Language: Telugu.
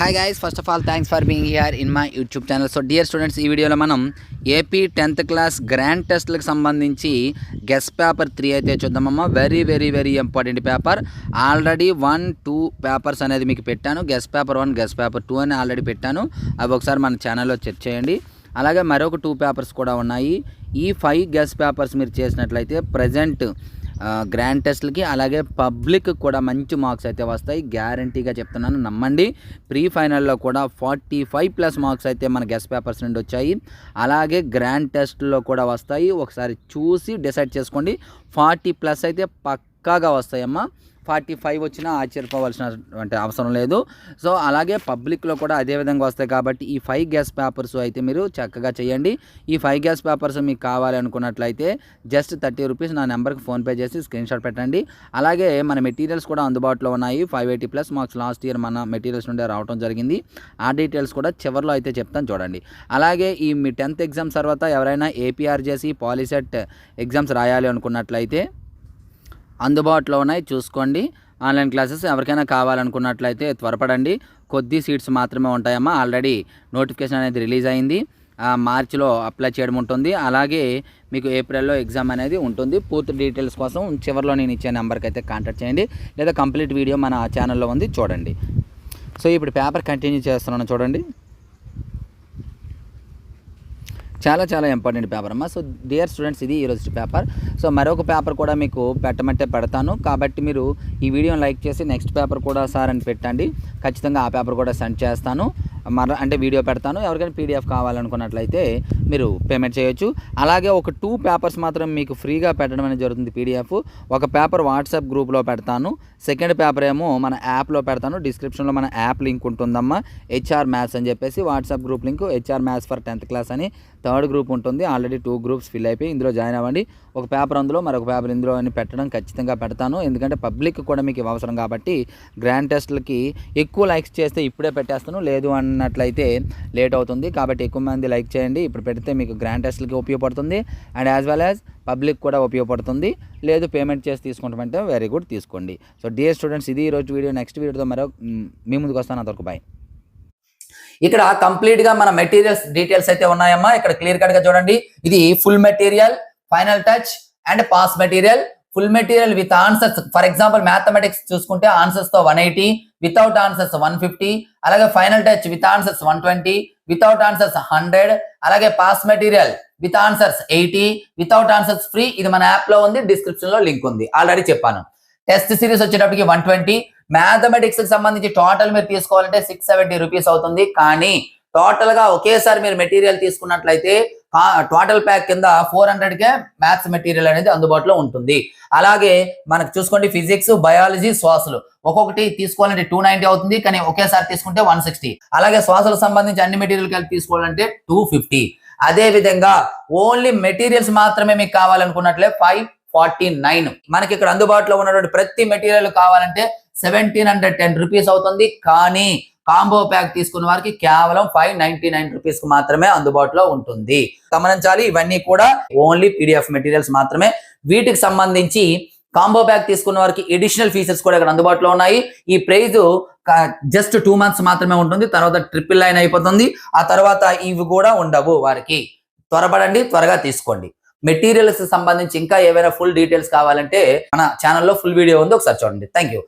Hi guys, first of all thanks for being here in my YouTube channel. So dear students, ఈ వీడియోలో మనం ఏపీ 10th క్లాస్ గ్రాండ్ టెస్ట్లకు సంబంధించి గెస్ట్ పేపర్ 3 అయితే చూద్దామమ్మా. Very very very important paper. Already 1-2 papers అనేది మీకు పెట్టాను. గెస్ట్ పేపర్ 1, గెస్ట్ పేపర్ 2 అని ఆల్రెడీ పెట్టాను. అవి ఒకసారి మన ఛానల్లో చెక్ చేయండి. అలాగే మరొక 2 పేపర్స్ కూడా ఉన్నాయి. ఈ 5 గెస్ట్ పేపర్స్ మీరు చేసినట్లయితే ప్రజెంట్ గ్రాండ్ టెస్ట్లకి అలాగే పబ్లిక్ కూడా మంచి మార్క్స్ అయితే వస్తాయి. గ్యారంటీగా చెప్తున్నాను, నమ్మండి. ప్రీ ఫైనల్లో కూడా 45+ మార్క్స్ అయితే మన గెస్ట్ పేపర్స్ నుండి వచ్చాయి. అలాగే గ్రాండ్ టెస్ట్లో కూడా వస్తాయి. ఒకసారి చూసి డిసైడ్ చేసుకోండి. 40+ అయితే పక్కాగా వస్తాయమ్మా. 45 వచ్చినా ఆశ్చర్యపోవాల్సిన అవసరం లేదు. సో అలాగే పబ్లిక్లో కూడా అదే విధంగా వస్తాయి. కాబట్టి ఈ 5 గెస్ట్ పేపర్స్ అయితే మీరు చక్కగా చేయండి. ఈ 5 గెస్ట్ పేపర్స్ మీకు కావాలి అనుకున్నట్లయితే జస్ట్ 30 రూపీస్ నా నెంబర్కి ఫోన్పే చేసి స్క్రీన్షాట్ పెట్టండి. అలాగే మన మెటీరియల్స్ కూడా అందుబాటులో ఉన్నాయి. 580+ మార్క్స్ లాస్ట్ ఇయర్ మన మెటీరియల్స్ నుండి రావడం జరిగింది. ఆ డీటెయిల్స్ కూడా చివరిలో అయితే చెప్తాను, చూడండి. అలాగే ఈ మీ 10th ఎగ్జామ్స్ తర్వాత ఎవరైనా ఏపీఆర్ చేసి పాలిసెట్ ఎగ్జామ్స్ రాయాలి అనుకున్నట్లయితే అందుబాటులో ఉన్నాయి, చూసుకోండి. ఆన్లైన్ క్లాసెస్ ఎవరికైనా కావాలనుకున్నట్లయితే త్వరపడండి. కొద్ది సీట్స్ మాత్రమే ఉంటాయమ్మా. ఆల్రెడీ నోటిఫికేషన్ అనేది రిలీజ్ అయింది. మార్చిలో అప్లై చేయడం ఉంటుంది. అలాగే మీకు ఏప్రిల్లో ఎగ్జామ్ అనేది ఉంటుంది. పూర్తి డీటెయిల్స్ కోసం చివరిలో నేను ఇచ్చే నెంబర్కి అయితే కాంటాక్ట్ చేయండి, లేదా కంప్లీట్ వీడియో మన ఛానల్లో ఉంది, చూడండి. సో ఇప్పుడు పేపర్ కంటిన్యూ చేస్తున్నాను, చూడండి. చాలా చాలా ఇంపార్టెంట్ పేపర్ అమ్మా. సో డియర్ స్టూడెంట్స్, ఇది ఈరోజు పేపర్. సో మరొక పేపర్ కూడా మీకు పెట్టమంటే పెడతాను. కాబట్టి మీరు ఈ వీడియోని లైక్ చేసి నెక్స్ట్ పేపర్ కూడా సార్ అని పెట్టండి. ఖచ్చితంగా ఆ పేపర్ కూడా సెండ్ చేస్తాను, అంటే వీడియో పెడతాను. ఎవరికైనా పీడిఎఫ్ కావాలనుకున్నట్లయితే మీరు పేమెంట్ చేయొచ్చు. అలాగే ఒక 2 పేపర్స్ మాత్రం మీకు ఫ్రీగా పెట్టడం అనేది జరుగుతుంది పీడిఎఫ్. ఒక పేపర్ వాట్సాప్ గ్రూప్లో పెడతాను, సెకండ్ పేపర్ ఏమో మన యాప్లో పెడతాను. డిస్క్రిప్షన్లో మన యాప్ లింక్ ఉంటుందమ్మా, హెచ్ఆర్ మ్యాథ్స్ అని చెప్పేసి. WhatsApp group link HR maths for 10th class అని 3rd గ్రూప్ ఉంటుంది. ఆల్రెడీ 2 గ్రూప్స్ ఫిల్ అయిపోయి, ఇందులో జాయిన్ అవ్వండి. ఒక పేపర్ అందులో, మరొక పేపర్ ఇందులో అని పెట్టడం ఖచ్చితంగా పెడతాను. ఎందుకంటే పబ్లిక్ కూడా మీకు అవసరం కాబట్టి. గ్రాండ్ టెస్ట్లకి ఎక్కువ లైక్స్ చేస్తే ఇప్పుడే పెట్టేస్తాను, లేదు అన్నట్లయితే లేట్ అవుతుంది. కాబట్టి ఎక్కువ మంది లైక్ చేయండి. ఇప్పుడు పెడితే మీకు గ్రాండ్ టెస్ట్లకి ఉపయోగపడుతుంది, and as well as public కూడా ఉపయోగపడుతుంది. లేదు పేమెంట్ చేసి తీసుకుంటామంటే వెరీ గుడ్, తీసుకోండి. సో డియర్ స్టూడెంట్స్, ఇది ఈరోజు వీడియో. నెక్స్ట్ వీడియోతో మరో మీ ముందుకు వస్తాను. అంతవరకు బాయ్. ఇక్కడ కంప్లీట్గా మన మెటీరియల్స్ డీటెయిల్స్ అయితే ఉన్నాయమ్మా. ఇక్కడ క్లియర్ కట్గా చూడండి. ఇది full material, final touch and pass material. Full material with answers, for example mathematics చూసుకుంటే ఆన్సర్స్ తో 180, వితౌట్ ఆన్సర్స్ 150. అలాగే final touch with answers 120, without answers 100. అలాగే pass material with answers 80, without answers free. ఇది మన యాప్ లో ఉంది, డిస్క్రిప్షన్ లో లింక్ ఉంది, ఆల్రెడీ చెప్పాను. టెస్ట్ సిరీస్ వచ్చేటప్పటికి 120. మ్యాథమెటిక్స్ కి సంబంధించి టోటల్ మీరు తీసుకోవాలంటే 670 రూపీస్ అవుతుంది. కానీ టోటల్ గా ఒకేసారి మీరు మెటీరియల్ తీసుకున్నట్లయితే టోటల్ ప్యాక్ కింద 400కే మ్యాథ్స్ మెటీరియల్ అనేది అందుబాటులో ఉంటుంది. అలాగే మనకు చూసుకోండి, ఫిజిక్స్, బయాలజీ, శ్వాసలు ఒక్కొక్కటి తీసుకోవాలంటే 290 అవుతుంది. కానీ ఒకేసారి తీసుకుంటే 160. అలాగే శ్వాసలకు సంబంధించి అన్ని మెటీరియల్ కలిపి తీసుకోవాలంటే 250. అదే విధంగా ఓన్లీ మెటీరియల్స్ మాత్రమే మీకు కావాలనుకున్నట్లే 549. మనకి ఇక్కడ అందుబాటులో ఉన్నటువంటి ప్రతి మెటీరియల్ కావాలంటే 1710 రూపీస్ అవుతుంది. కానీ కాంబో ప్యాక్ తీసుకున్న వారికి కేవలం 599 రూపీస్ కు మాత్రమే అందుబాటులో ఉంటుంది. గమనించాలి, ఇవన్నీ కూడా ఓన్లీ పీడిఎఫ్ మెటీరియల్స్ మాత్రమే. వీటికి సంబంధించి కాంబో ప్యాక్ తీసుకున్న వారికి ఎడిషనల్ ఫీచర్స్ కూడా ఇక్కడ అందుబాటులో ఉన్నాయి. ఈ ప్రైజ్ జస్ట్ 2 months మాత్రమే ఉంటుంది. తర్వాత 999 అయిపోతుంది. ఆ తర్వాత ఇవి కూడా ఉండవు వారికి. త్వరపడండి, త్వరగా తీసుకోండి. మెటీరియల్స్ సంబంధించి ఇంకా ఏవైనా ఫుల్ డీటెయిల్స్ కావాలంటే మన ఛానల్లో ఫుల్ వీడియో ఉంది, ఒకసారి చూడండి. Thank you.